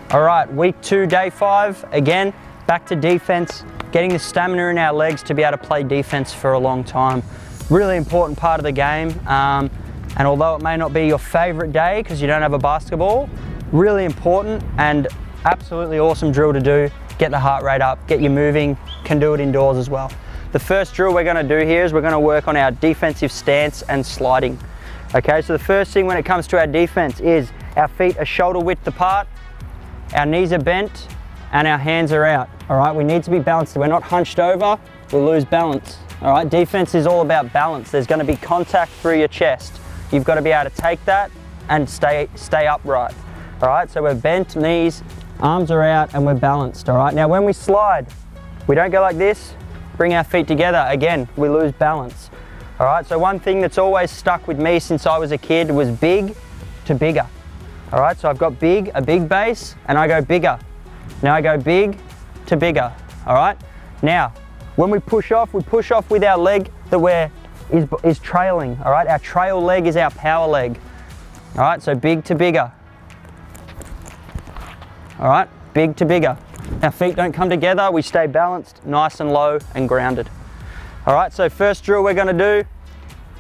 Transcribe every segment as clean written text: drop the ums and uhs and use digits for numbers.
All right, week 2, day 5, again, back to defense, getting the stamina in our legs to be able to play defense for a long time. Really important part of the game. And although it may not be your favorite day because you don't have a basketball, really important and absolutely awesome drill to do. Get the heart rate up, get you moving, can do it indoors as well. The first drill we're going to do here is we're going to work on our defensive stance and sliding. Okay, so the first thing when it comes to our defense is our feet are shoulder width apart, our knees are bent, and our hands are out. All right, we need to be balanced. We're not hunched over, we'll lose balance. All right, defense is all about balance. There's going to be contact through your chest. You've got to be able to take that and stay upright. All right, so we're bent knees, arms are out, and we're balanced. All right, now when we slide, we don't go like this, bring our feet together. Again, we lose balance. All right, so one thing that's always stuck with me since I was a kid was big to bigger. All right, so I've got a big base, and I go bigger. Now I go big to bigger. All right, now when we push off with our leg that is trailing. All right, our trail leg is our power leg. All right, so big to bigger. All right, big to bigger. Our feet don't come together, we stay balanced, nice and low and grounded. All right, so first drill we're gonna do,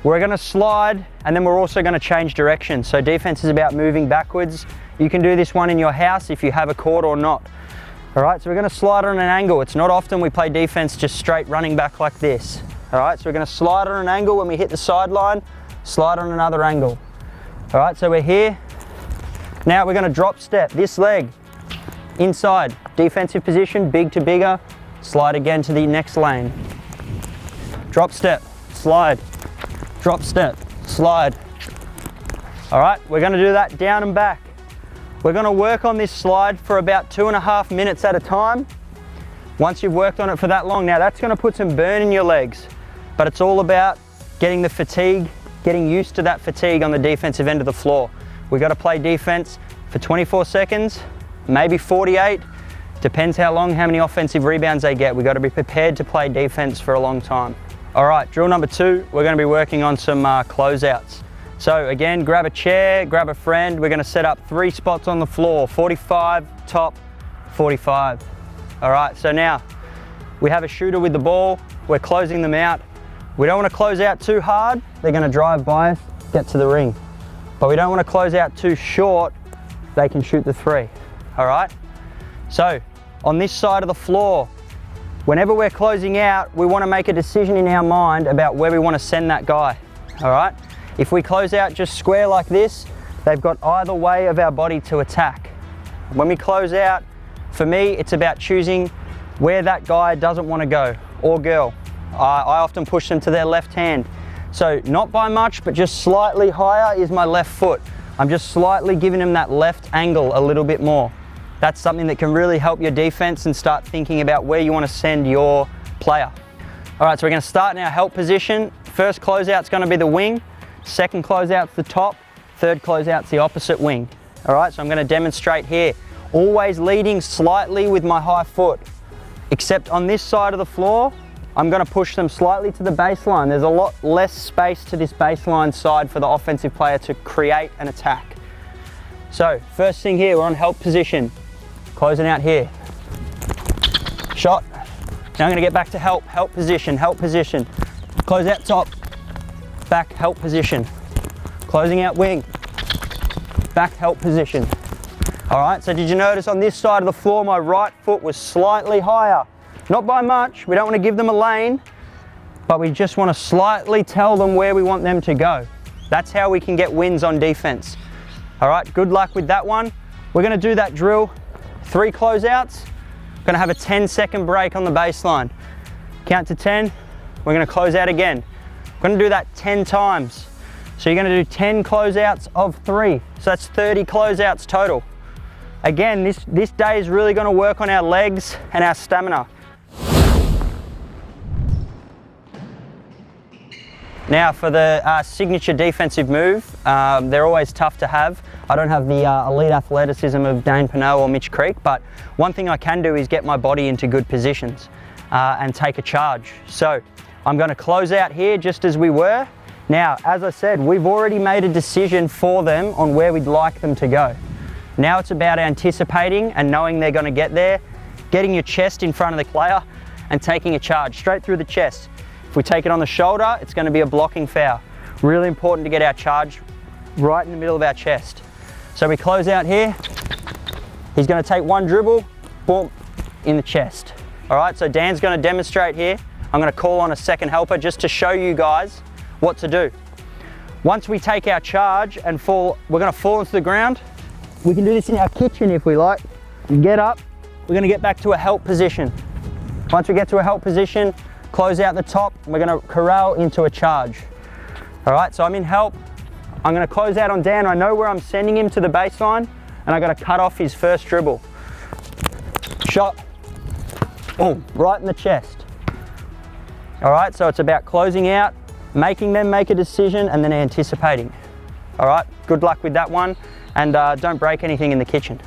we're gonna slide and then we're also gonna change direction. So defense is about moving backwards. You can do this one in your house if you have a court or not. All right, so we're gonna slide on an angle. It's not often we play defense just straight running back like this. All right, so we're gonna slide on an angle when we hit the sideline, slide on another angle. All right, so we're here. Now we're gonna drop step, this leg, inside, defensive position, big to bigger, slide again to the next lane. Drop step, slide, drop step, slide. All right, we're gonna do that down and back. We're gonna work on this slide for about 2.5 minutes at a time. Once you've worked on it for that long, now that's gonna put some burn in your legs, but it's all about getting the fatigue, getting used to that fatigue on the defensive end of the floor. We've gotta play defense for 24 seconds, maybe 48, depends how long, how many offensive rebounds they get. We've got to be prepared to play defense for a long time. All right, drill number 2, we're going to be working on some closeouts. So again, grab a chair, grab a friend. We're going to set up 3 spots on the floor, 45, top, 45. All right, so now we have a shooter with the ball. We're closing them out. We don't want to close out too hard. They're going to drive by us, get to the ring. But we don't want to close out too short. They can shoot the 3. All right, so on this side of the floor, whenever we're closing out, we want to make a decision in our mind about where we want to send that guy. All right, if we close out just square like this, they've got either way of our body to attack. When we close out, for me, it's about choosing where that guy doesn't want to go, or girl. I often push them to their left hand. So not by much, but just slightly higher is my left foot. I'm just slightly giving them that left angle a little bit more. That's something that can really help your defense and start thinking about where you want to send your player. All right, so we're going to start in our help position. First closeout's going to be the wing, second closeout's the top, third closeout's the opposite wing. All right, so I'm going to demonstrate here. Always leading slightly with my high foot, except on this side of the floor, I'm going to push them slightly to the baseline. There's a lot less space to this baseline side for the offensive player to create an attack. So first thing here, we're on help position. Closing out here. Shot. Now I'm going to get back to help position, Close out top, back help position. Closing out wing, back help position. All right, so did you notice on this side of the floor, my right foot was slightly higher? Not by much, we don't want to give them a lane, but we just want to slightly tell them where we want them to go. That's how we can get wins on defense. All right, good luck with that one. We're going to do that drill, 3 closeouts. We're going to have a 10-second break on the baseline. Count to 10, we're going to close out again. We're going to do that 10 times. So you're going to do 10 closeouts of 3. So that's 30 closeouts total. Again, this day is really going to work on our legs and our stamina. Now for the signature defensive move, they're always tough to have. I don't have the elite athleticism of Dane Pineau or Mitch Creek, but one thing I can do is get my body into good positions and take a charge. So I'm going to close out here just as we were. Now, as I said, we've already made a decision for them on where we'd like them to go. Now it's about anticipating and knowing they're gonna get there, getting your chest in front of the player and taking a charge straight through the chest. If we take it on the shoulder, it's gonna be a blocking foul. Really important to get our charge right in the middle of our chest. So we close out here. He's gonna take one dribble, boom, in the chest. All right, so Dan's gonna demonstrate here. I'm gonna call on a second helper just to show you guys what to do. Once we take our charge and fall, we're gonna fall into the ground. We can do this in our kitchen if we like. You get up, we're gonna get back to a help position. Once we get to a help position, close out the top, and we're gonna corral into a charge. All right, so I'm in help. I'm gonna close out on Dan. I know where I'm sending him to the baseline, and I gotta cut off his first dribble. Shot, boom, right in the chest. All right, so it's about closing out, making them make a decision, and then anticipating. All right, good luck with that one, and don't break anything in the kitchen.